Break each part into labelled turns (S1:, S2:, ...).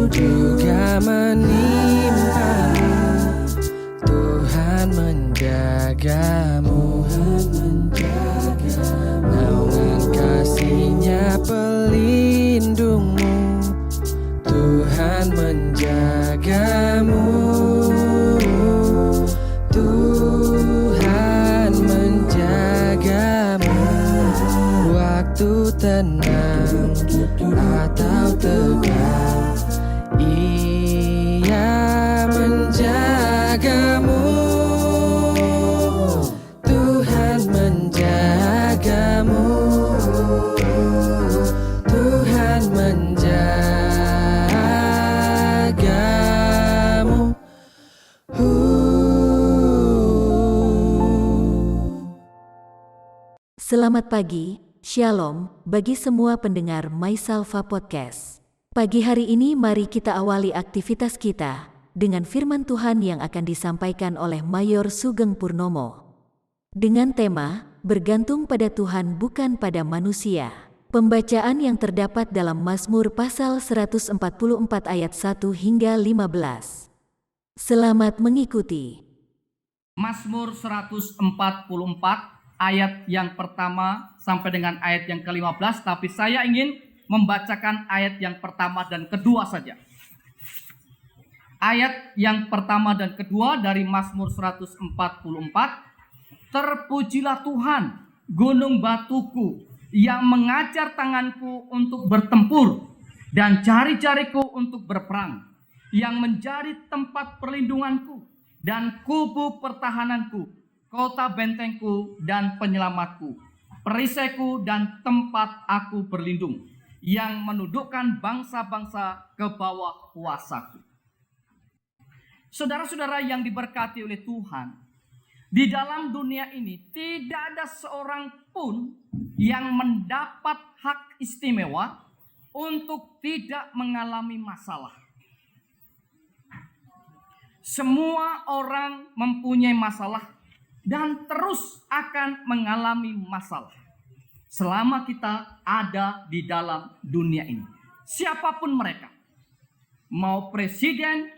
S1: juga menimpamu. Tuhan menjagamu. Naungan kasih-Nya pelindungmu. Tuhan menjagamu. Tuhan menjagamu. Waktu tenang atau tegang, Ia menjagamu. Tuhan menjagamu. Tuhan menjagamu.
S2: Selamat pagi, Shalom bagi semua pendengar MySalva Podcast. Pagi hari ini mari kita awali aktivitas kita dengan firman Tuhan yang akan disampaikan oleh Mayor Sugeng Purnomo. Dengan tema, bergantung pada Tuhan bukan pada manusia. Pembacaan yang terdapat dalam Mazmur pasal 144 ayat 1 hingga 15. Selamat mengikuti.
S3: Mazmur 144 ayat yang pertama sampai dengan ayat yang ke-15, tapi saya ingin membacakan ayat yang pertama dan kedua saja. Ayat yang pertama dan kedua dari Mazmur 144. Terpujilah Tuhan, gunung batuku, yang mengajar tanganku untuk bertempur dan jari-jariku untuk berperang, yang menjadi tempat perlindunganku dan kubu pertahananku, kota bentengku dan penyelamatku, perisaiku dan tempat aku berlindung, yang menundukkan bangsa-bangsa ke bawah kuasaku. Saudara-saudara yang diberkati oleh Tuhan, di dalam dunia ini tidak ada seorang pun yang mendapat hak istimewa untuk tidak mengalami masalah. Semua orang mempunyai masalah dan terus akan mengalami masalah selama kita ada di dalam dunia ini. Siapapun mereka, mau presiden,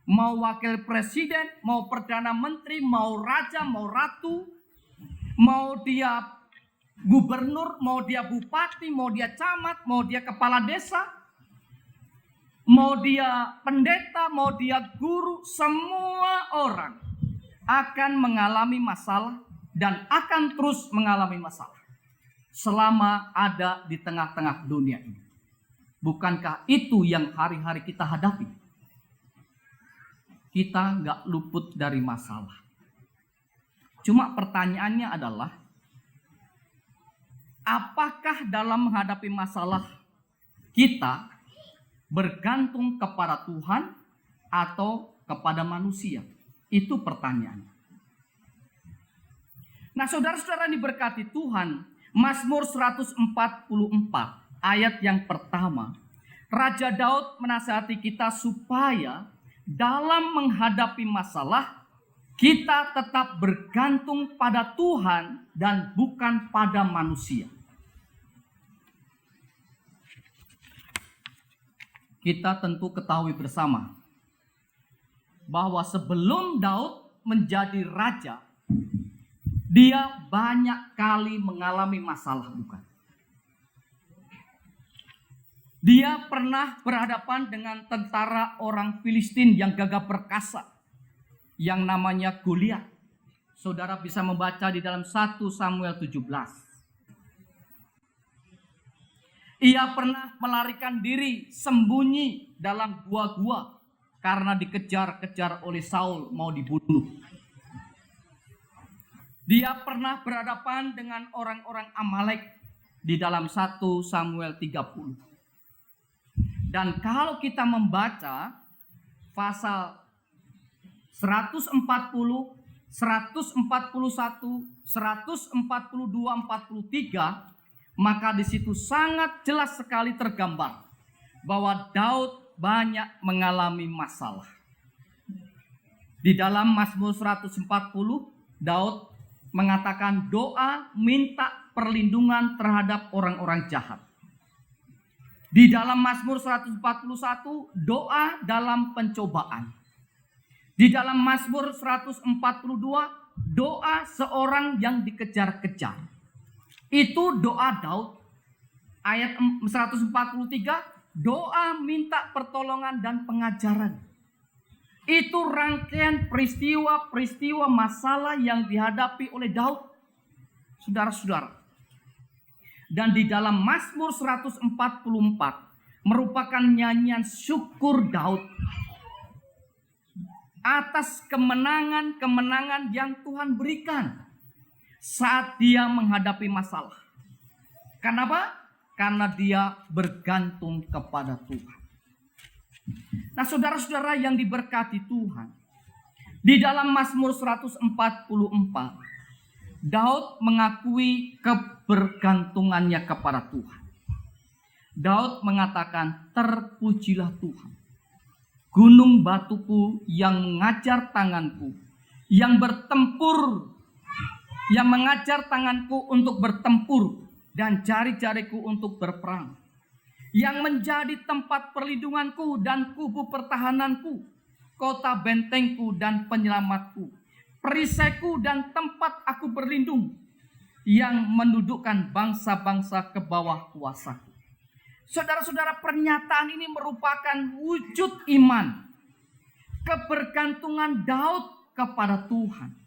S3: mau wakil presiden, mau perdana menteri, mau raja, mau ratu, mau dia gubernur, mau dia bupati, mau dia camat, mau dia kepala desa, mau dia pendeta, mau dia guru, semua orang akan mengalami masalah dan akan terus mengalami masalah selama ada di tengah-tengah dunia ini. Bukankah itu yang hari-hari kita hadapi? Kita nggak luput dari masalah. Cuma pertanyaannya adalah, apakah dalam menghadapi masalah kita bergantung kepada Tuhan atau kepada manusia? Itu pertanyaannya. Nah, saudara-saudara diberkati Tuhan, Mazmur 144 ayat yang pertama, Raja Daud menasihati kita supaya dalam menghadapi masalah kita tetap bergantung pada Tuhan dan bukan pada manusia. Kita tentu ketahui bersama bahwa sebelum Daud menjadi raja, dia banyak kali mengalami masalah, bukan? Dia pernah berhadapan dengan tentara orang Filistin yang gagah perkasa, yang namanya Goliat. Saudara bisa membaca di dalam 1 Samuel 17. Ia pernah melarikan diri sembunyi dalam gua-gua karena dikejar-kejar oleh Saul, mau dibunuh. Dia pernah berhadapan dengan orang-orang Amalek di dalam 1 Samuel 30. Dan kalau kita membaca pasal 140, 141, 142, 43, maka di situ sangat jelas sekali tergambar bahwa Daud banyak mengalami masalah. Di dalam Mazmur 140, Daud mengatakan doa minta perlindungan terhadap orang-orang jahat. Di dalam Mazmur 141, doa dalam pencobaan. Di dalam Mazmur 142, doa seorang yang dikejar-kejar. Itu doa Daud. Ayat 143, doa minta pertolongan dan pengajaran. Itu rangkaian peristiwa-peristiwa masalah yang dihadapi oleh Daud. Saudara-saudara. Dan di dalam Mazmur 144 merupakan nyanyian syukur Daud atas kemenangan-kemenangan yang Tuhan berikan saat dia menghadapi masalah. Kenapa? Karena dia bergantung kepada Tuhan. Nah, saudara-saudara yang diberkati Tuhan, di dalam Mazmur 144 Daud mengakui kebergantungannya kepada Tuhan. Daud mengatakan, terpujilah Tuhan, gunung batuku yang mengajar tanganku, yang mengajar tanganku untuk bertempur dan jari-jariku untuk berperang, yang menjadi tempat perlindunganku dan kubu pertahananku, kota bentengku dan penyelamatku, perisaiku dan tempat aku berlindung, yang mendudukkan bangsa-bangsa ke bawah kuasaku. Saudara-saudara, pernyataan ini merupakan wujud iman, kebergantungan Daud kepada Tuhan.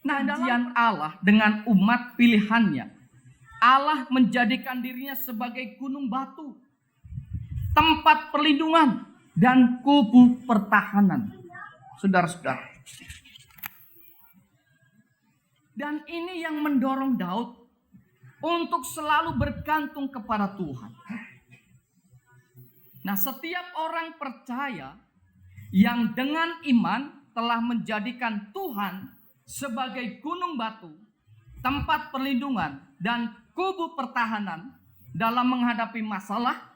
S3: Nah, dalam Allah dengan umat pilihannya, Allah menjadikan dirinya sebagai gunung batu, tempat perlindungan dan kubu pertahanan. Saudara-saudara. Dan ini yang mendorong Daud untuk selalu bergantung kepada Tuhan. Nah, setiap orang percaya yang dengan iman telah menjadikan Tuhan sebagai gunung batu, tempat perlindungan dan kubu pertahanan dalam menghadapi masalah,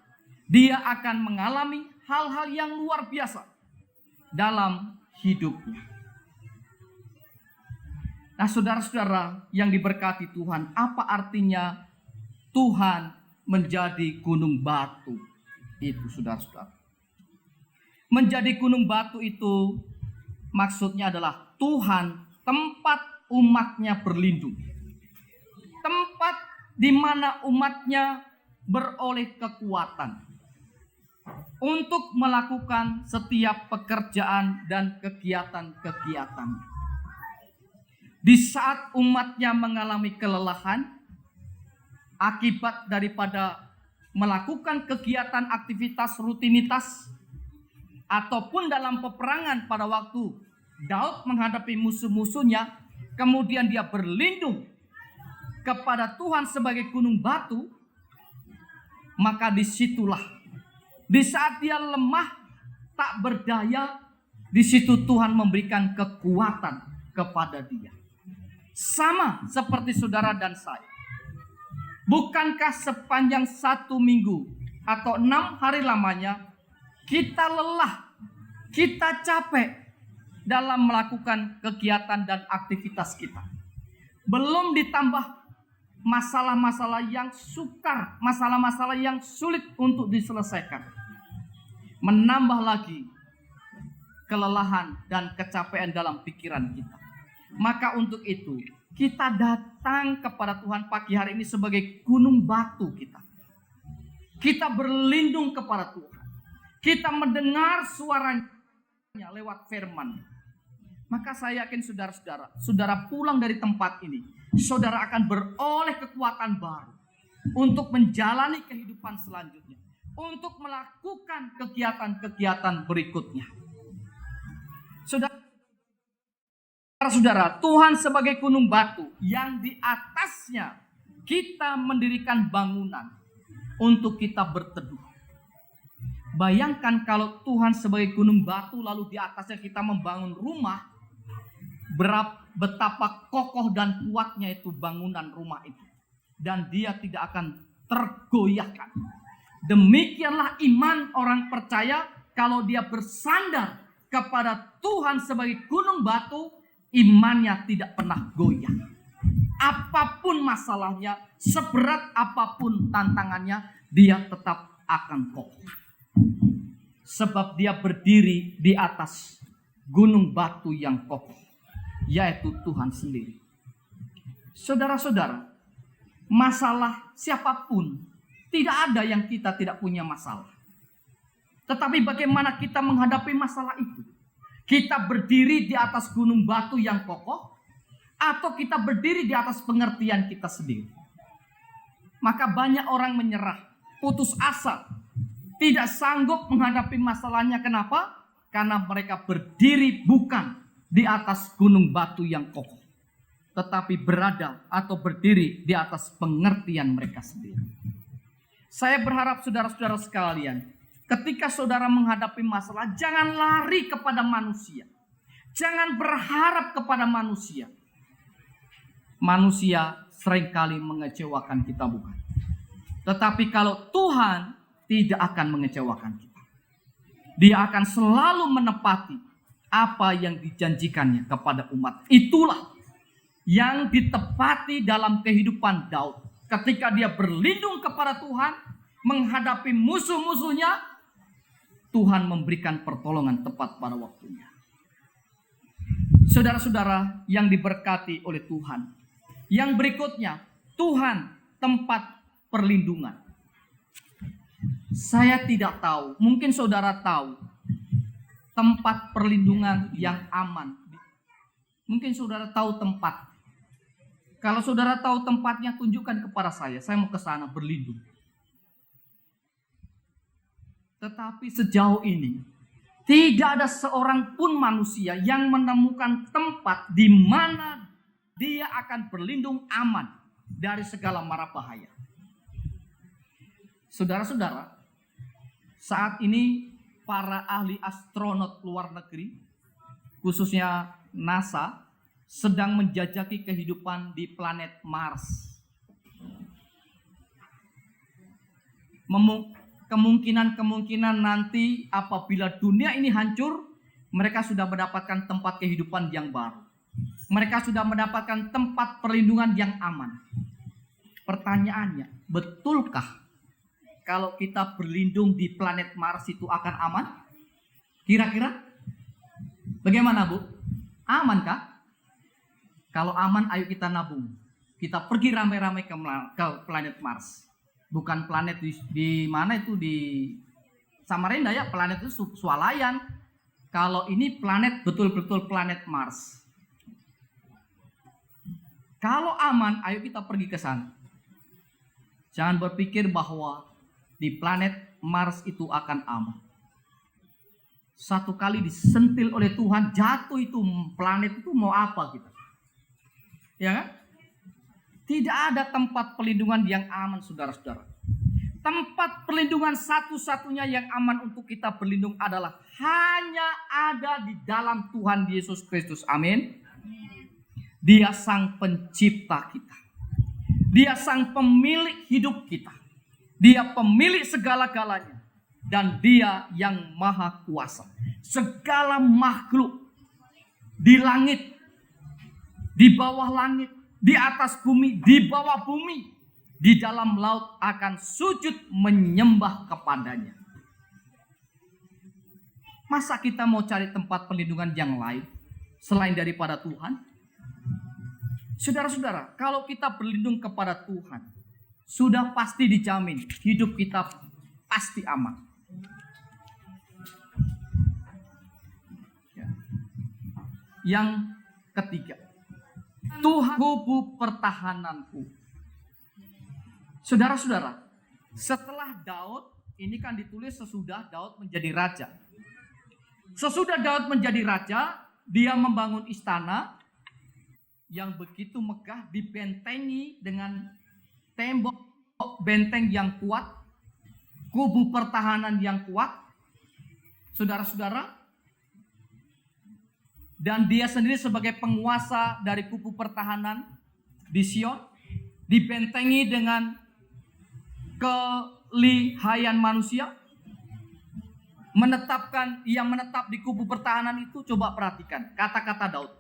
S3: dia akan mengalami hal-hal yang luar biasa dalam hidupnya. Nah, saudara-saudara yang diberkati Tuhan, apa artinya Tuhan menjadi gunung batu? Itu, saudara-saudara. Menjadi gunung batu itu maksudnya adalah Tuhan tempat umatnya berlindung. Tempat di mana umatnya beroleh kekuatan untuk melakukan setiap pekerjaan dan kegiatan-kegiatan. Di saat umatnya mengalami kelelahan akibat daripada melakukan kegiatan aktivitas rutinitas ataupun dalam peperangan pada waktu Daud menghadapi musuh-musuhnya, kemudian dia berlindung kepada Tuhan sebagai gunung batu, maka disitulah, di saat dia lemah, tak berdaya, di situ Tuhan memberikan kekuatan kepada dia. Sama seperti saudara dan saya. Bukankah sepanjang 1 minggu atau 6 hari lamanya kita lelah, kita capek dalam melakukan kegiatan dan aktivitas kita. Belum ditambah masalah-masalah yang sukar, masalah-masalah yang sulit untuk diselesaikan. Menambah lagi kelelahan dan kecapean dalam pikiran kita. Maka untuk itu kita datang kepada Tuhan pagi hari ini sebagai gunung batu kita. Kita berlindung kepada Tuhan. Kita mendengar suaranya lewat firman. Maka saya yakin saudara-saudara, saudara pulang dari tempat ini, saudara akan beroleh kekuatan baru untuk menjalani kehidupan selanjutnya, untuk melakukan kegiatan-kegiatan berikutnya. Saudara, Tuhan sebagai gunung batu yang di atasnya kita mendirikan bangunan untuk kita berteduh. Bayangkan kalau Tuhan sebagai gunung batu lalu di atasnya kita membangun rumah, betapa kokoh dan kuatnya itu bangunan rumah itu. Dan dia tidak akan tergoyahkan. Demikianlah iman orang percaya, kalau dia bersandar kepada Tuhan sebagai gunung batu, imannya tidak pernah goyah. Apapun masalahnya, seberat apapun tantangannya, dia tetap akan kokoh. Sebab dia berdiri di atas gunung batu yang kokoh, yaitu Tuhan sendiri. Saudara-saudara, masalah siapapun, tidak ada yang kita tidak punya masalah. Tetapi bagaimana kita menghadapi masalah itu? Kita berdiri di atas gunung batu yang kokoh, atau kita berdiri di atas pengertian kita sendiri? Maka banyak orang menyerah, putus asa, tidak sanggup menghadapi masalahnya. Kenapa? Karena mereka berdiri bukan di atas gunung batu yang kokoh, tetapi berada atau berdiri di atas pengertian mereka sendiri. Saya berharap saudara-saudara sekalian, ketika saudara menghadapi masalah, jangan lari kepada manusia. Jangan berharap kepada manusia. Manusia seringkali mengecewakan kita, bukan? Tetapi kalau Tuhan tidak akan mengecewakan kita. Dia akan selalu menepati apa yang dijanjikannya kepada umat. Itulah yang ditepati dalam kehidupan Daud. Ketika dia berlindung kepada Tuhan, menghadapi musuh-musuhnya, Tuhan memberikan pertolongan tepat pada waktunya. Saudara-saudara yang diberkati oleh Tuhan, yang berikutnya, Tuhan tempat perlindungan. Saya tidak tahu, mungkin saudara tahu tempat perlindungan yang aman. Mungkin saudara tahu tempat. Kalau saudara tahu tempatnya, tunjukkan kepada saya mau ke sana berlindung. Tetapi sejauh ini, tidak ada seorang pun manusia yang menemukan tempat di mana dia akan berlindung aman dari segala mara bahaya. Saudara-saudara, saat ini para ahli astronot luar negeri, khususnya NASA, sedang menjajaki kehidupan di planet Mars. Kemungkinan nanti apabila dunia ini hancur, mereka sudah mendapatkan tempat kehidupan yang baru. Mereka sudah mendapatkan tempat perlindungan yang aman. Pertanyaannya, betulkah kalau kita berlindung di planet Mars itu akan aman? Kira-kira bagaimana, Bu? Aman kah? Kalau aman, ayo kita nabung. Kita pergi ramai-ramai ke planet Mars. Bukan planet di mana itu, di Samarinda ya, planet itu swalayan. Kalau ini planet betul-betul planet Mars. Kalau aman, ayo kita pergi ke sana. Jangan berpikir bahwa di planet Mars itu akan aman. Satu kali disentil oleh Tuhan, jatuh itu planet itu mau apa kita? Ya kan? Tidak ada tempat perlindungan yang aman, saudara-saudara. Tempat perlindungan satu-satunya yang aman untuk kita berlindung adalah hanya ada di dalam Tuhan Yesus Kristus. Amin. Dia sang pencipta kita. Dia sang pemilik hidup kita. Dia pemilik segala-galanya. Dan dia yang maha kuasa. Segala makhluk di langit, di bawah langit, di atas bumi, di bawah bumi, di dalam laut akan sujud menyembah kepadanya. Masa kita mau cari tempat perlindungan yang lain selain daripada Tuhan? Saudara-saudara, kalau kita berlindung kepada Tuhan, sudah pasti dijamin hidup kita pasti aman. Yang ketiga, Tuhan kubu pertahananku. Saudara-saudara, setelah Daud, ini kan ditulis sesudah Daud menjadi raja. Sesudah Daud menjadi raja, dia membangun istana yang begitu megah, dibentengi dengan tembok benteng yang kuat, kubu pertahanan yang kuat. Saudara-saudara, dan dia sendiri sebagai penguasa dari kubu pertahanan di Sion, dibentengi dengan kelihayan manusia. Yang menetap di kubu pertahanan itu, coba perhatikan kata-kata Daud.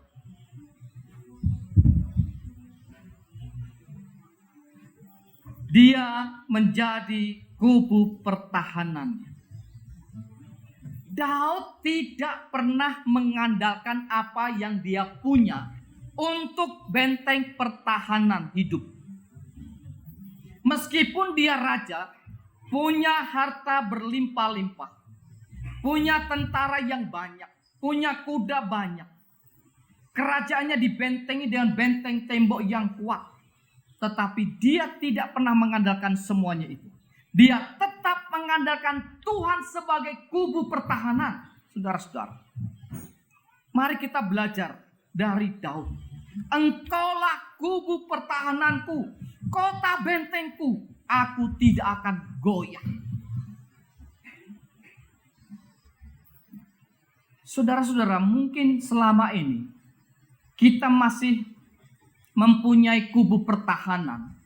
S3: Dia menjadi kubu pertahanan. Daud tidak pernah mengandalkan apa yang dia punya untuk benteng pertahanan hidup. Meskipun dia raja, punya harta berlimpah-limpah, punya tentara yang banyak, punya kuda banyak, kerajaannya dibentengi dengan benteng tembok yang kuat, tetapi dia tidak pernah mengandalkan semuanya itu. Dia tetap mengandalkan Tuhan sebagai kubu pertahanan. Saudara-saudara, mari kita belajar dari Daud. Engkaulah kubu pertahananku, kota bentengku, aku tidak akan goyah. Saudara-saudara, mungkin selama ini kita masih mempunyai kubu pertahanan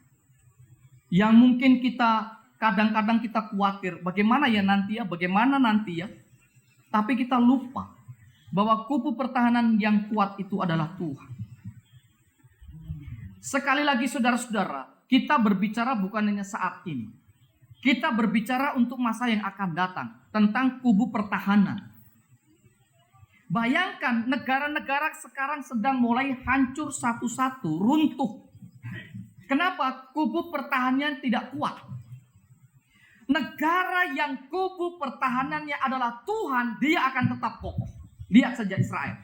S3: yang mungkin kita kadang-kadang kita khawatir, bagaimana nanti ya. Tapi kita lupa bahwa kubu pertahanan yang kuat itu adalah Tuhan. Sekali lagi saudara-saudara, kita berbicara bukan hanya saat ini. Kita berbicara untuk masa yang akan datang, tentang kubu pertahanan. Bayangkan negara-negara sekarang sedang mulai hancur satu-satu, runtuh. Kenapa? Kubu pertahanannya tidak kuat. Negara yang kubu pertahanannya adalah Tuhan, dia akan tetap kokoh. Lihat saja Israel.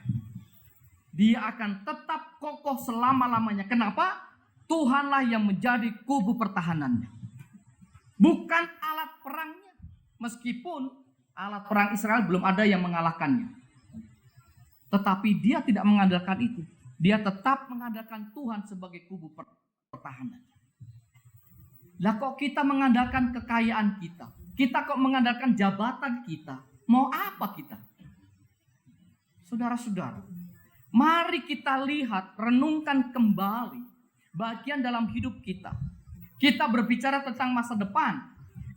S3: Dia akan tetap kokoh selama-lamanya. Kenapa? Tuhanlah yang menjadi kubu pertahanannya. Bukan alat perangnya. Meskipun alat perang Israel belum ada yang mengalahkannya. Tetapi dia tidak mengandalkan itu. Dia tetap mengandalkan Tuhan sebagai kubu pertahanan. Lah kok kita mengandalkan kekayaan kita? Kita kok mengandalkan jabatan kita? Mau apa kita? Saudara-saudara, mari kita lihat, renungkan kembali bagian dalam hidup kita. Kita berbicara tentang masa depan.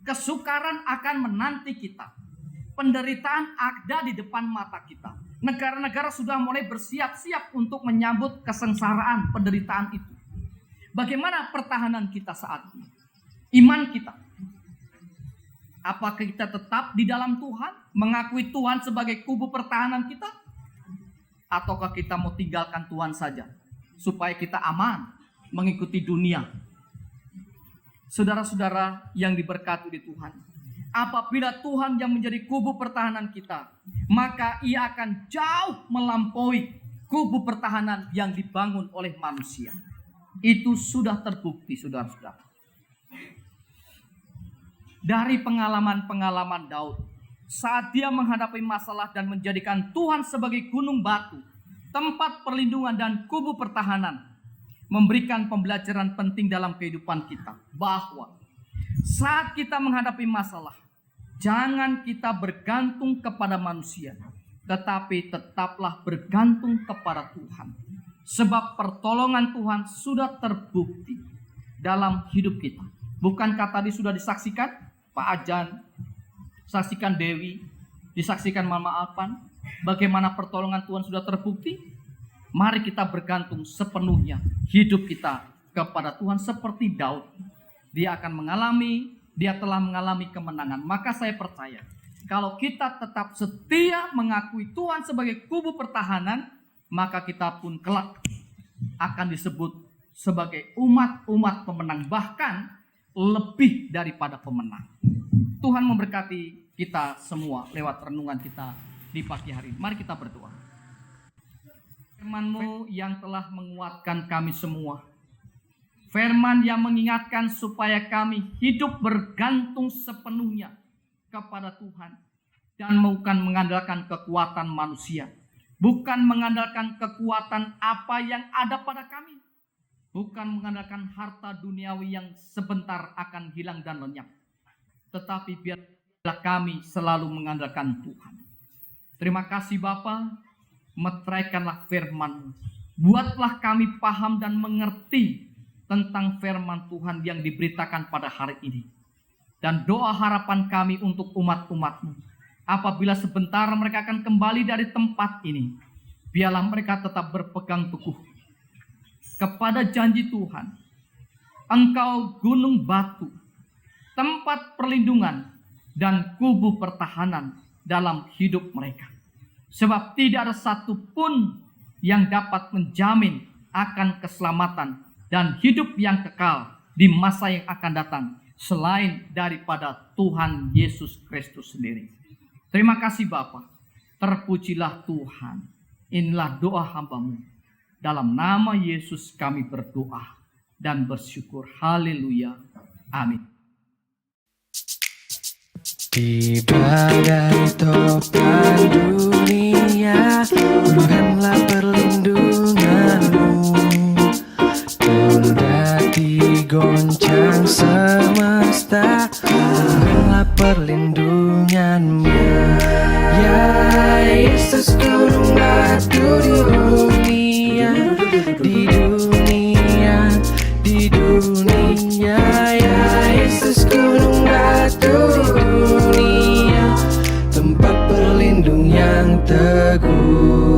S3: Kesukaran akan menanti kita. Penderitaan ada di depan mata kita. Negara-negara sudah mulai bersiap-siap untuk menyambut kesengsaraan, penderitaan itu. Bagaimana pertahanan kita saat ini? Iman kita. Apakah kita tetap di dalam Tuhan? Mengakui Tuhan sebagai kubu pertahanan kita? Ataukah kita mau tinggalkan Tuhan saja? Supaya kita aman mengikuti dunia. Saudara-saudara yang diberkati di Tuhan. Apabila Tuhan yang menjadi kubu pertahanan kita, maka ia akan jauh melampaui kubu pertahanan yang dibangun oleh manusia. Itu sudah terbukti, saudara-saudara. Dari pengalaman-pengalaman Daud, saat dia menghadapi masalah dan menjadikan Tuhan sebagai gunung batu, tempat perlindungan dan kubu pertahanan, memberikan pembelajaran penting dalam kehidupan kita, bahwa saat kita menghadapi masalah, jangan kita bergantung kepada manusia, tetapi tetaplah bergantung kepada Tuhan. Sebab pertolongan Tuhan sudah terbukti dalam hidup kita. Bukankah tadi sudah disaksikan Pak Ajan, saksikan Dewi, disaksikan Mama Alpan, bagaimana pertolongan Tuhan sudah terbukti? Mari kita bergantung sepenuhnya hidup kita kepada Tuhan seperti Daud. Dia telah mengalami kemenangan. Maka saya percaya, kalau kita tetap setia mengakui Tuhan sebagai kubu pertahanan, maka kita pun kelak akan disebut sebagai umat-umat pemenang, bahkan lebih daripada pemenang. Tuhan memberkati kita semua lewat renungan kita di pagi hari ini. Mari kita berdoa. Firman-Mu yang telah menguatkan kami semua. Firman yang mengingatkan supaya kami hidup bergantung sepenuhnya kepada Tuhan. Dan bukan mengandalkan kekuatan manusia. Bukan mengandalkan kekuatan apa yang ada pada kami. Bukan mengandalkan harta duniawi yang sebentar akan hilang dan lenyap. Tetapi biarlah kami selalu mengandalkan Tuhan. Terima kasih Bapa, meteraikanlah firman-Mu. Buatlah kami paham dan mengerti tentang firman Tuhan yang diberitakan pada hari ini. Dan doa harapan kami untuk umat-umat-Mu. Apabila sebentar mereka akan kembali dari tempat ini, biarlah mereka tetap berpegang teguh kepada janji Tuhan, Engkau gunung batu, tempat perlindungan dan kubu pertahanan dalam hidup mereka. Sebab tidak ada satupun yang dapat menjamin akan keselamatan dan hidup yang kekal di masa yang akan datang selain daripada Tuhan Yesus Kristus sendiri. Terima kasih Bapa. Terpujilah Tuhan. Inilah doa hamba-Mu. Dalam nama Yesus kami berdoa dan bersyukur. Haleluya. Amin.
S1: Di badai topan dunia, bukanlah perlindunganmu. Kendati goncang semesta, bukanlah perlindunganmu. Ya Yesus, gunung batu di dunia, di dunia, di dunia. Ya Yesus, gunung batu di dunia, tempat berlindung yang teguh.